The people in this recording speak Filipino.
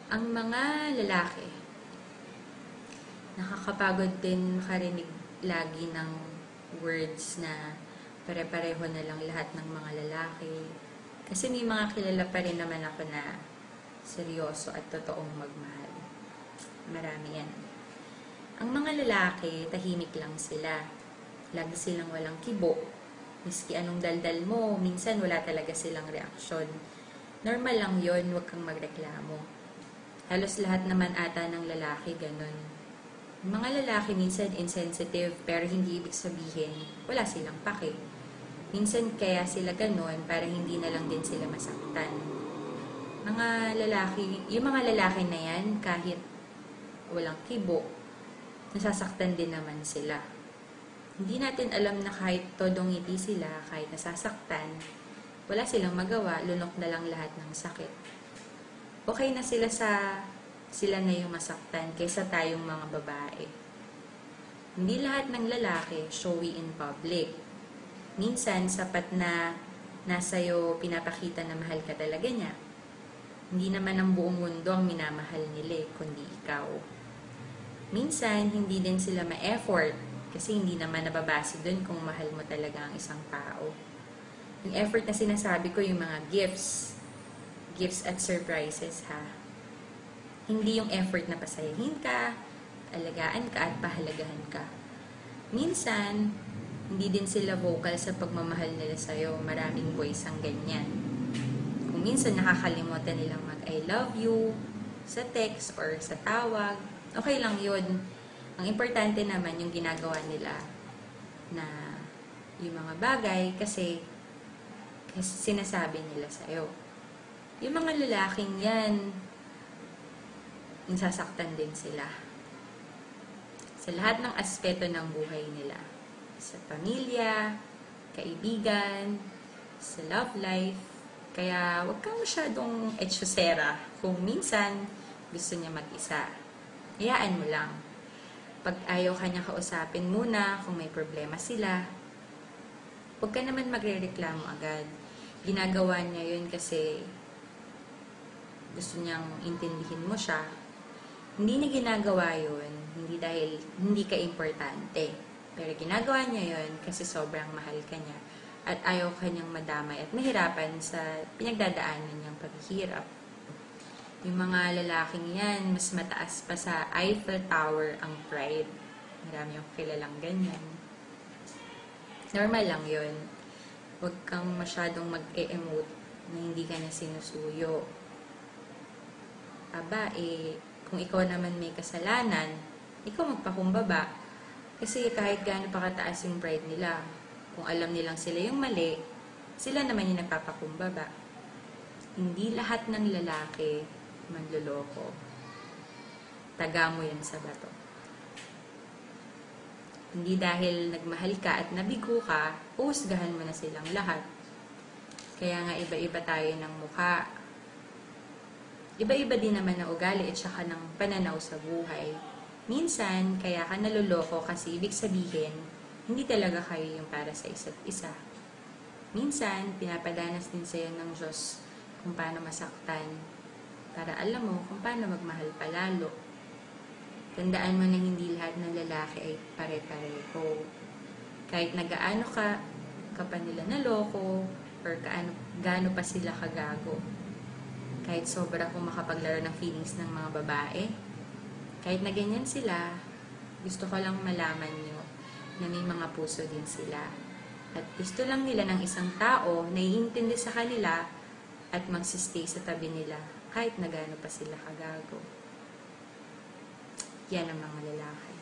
Ang mga lalaki, nakakapagod din makarinig lagi ng words na pare-pareho na lang lahat ng mga lalaki. Kasi may mga kilala pa rin naman ako na seryoso at totoong magmahal. Marami yan. Ang mga lalaki, tahimik lang sila. Lagi silang walang kibo. Miski anong daldal mo, minsan wala talaga silang reaksyon. Normal lang yon, huwag kang magreklamo. Halos lahat naman ata ng lalaki ganun. Mga lalaki minsan insensitive pero hindi ibig sabihin wala silang pake. Minsan kaya sila ganun para hindi na lang din sila masaktan. Yung mga lalaki na yan kahit walang kibo, nasasaktan din naman sila. Hindi natin alam na kahit todong ngiti sila, kahit nasasaktan, wala silang magawa, lunok na lang lahat ng sakit. Okay na sila na yung masaktan kaysa tayong mga babae. Hindi lahat ng lalaki showy in public. Minsan, sapat na nasa'yo pinapakita na mahal ka talaga niya. Hindi naman ang buong mundo ang minamahal nila, kundi ikaw. Minsan, hindi din sila ma-effort kasi hindi naman nababase dun kung mahal mo talaga ang isang tao. Yung effort na sinasabi ko, yung mga gifts at surprises ha. Hindi yung effort na pasayahin ka, alagaan ka at pahalagahan ka. Minsan, hindi din sila vocal sa pagmamahal nila sa'yo. Maraming boys ang ganyan. Kung minsan nakakalimutan nilang mag-I love you sa text or sa tawag, okay lang yun. Ang importante naman yung ginagawa nila na yung mga bagay kasi sinasabi nila sa'yo. Yung mga lalaking yan, nasasaktan din sila. Sa lahat ng aspeto ng buhay nila. Sa pamilya, kaibigan, sa love life. Kaya huwag kang masyadong etsyosera kung minsan gusto niya mag-isa. Hayaan mo lang. Pag ayaw ka niya kausapin muna kung may problema sila, huwag ka naman magre-reklamo agad. Ginagawa niya yun kasi gusto niyang intindihin mo siya. Hindi niya ginagawa yun, hindi dahil hindi ka importante. Pero ginagawa niya yun kasi sobrang mahal ka niya at ayaw ka niyang madamay at mahirapan sa pinagdadaanan niyang paghihirap. Yung mga lalaking yan, mas mataas pa sa Eiffel Tower ang pride. Marami yung kilalang ganyan. Normal lang yun. Huwag kang masyadong mag-e-emote na hindi ka na sinusuyo. Kung ikaw naman may kasalanan, ikaw magpakumbaba. Kasi kahit gaano pa kataas yung pride nila, kung alam nilang sila yung mali, sila naman yung nagpapakumbaba. Hindi lahat ng lalaki manloloko. Taga mo yan sa bato. Hindi dahil nagmahal ka at nabigo ka, uhusgahan mo na silang lahat. Kaya nga iba-iba tayo ng mukha. Iba-iba din naman ang ugali at saka ng pananaw sa buhay. Minsan, kaya ka naluloko kasi ibig sabihin, hindi talaga kayo yung para sa isa't isa. Minsan, pinapadanas din sa'yo ng Diyos kung paano masaktan, para alam mo kung paano magmahal palalo. Tandaan mo na hindi lahat ng lalaki ay pare-pareho. Kahit nagaano ka pa nila naloko, or gaano pa sila kagago. Kahit sobra kung makapaglaro ng feelings ng mga babae, kahit na ganyan sila, gusto ko lang malaman nyo na may mga puso din sila. At gusto lang nila ng isang tao na iintindi sa kanila at magsistay sa tabi nila kahit na gaano pa sila kagago. Yan ang mga lalaki.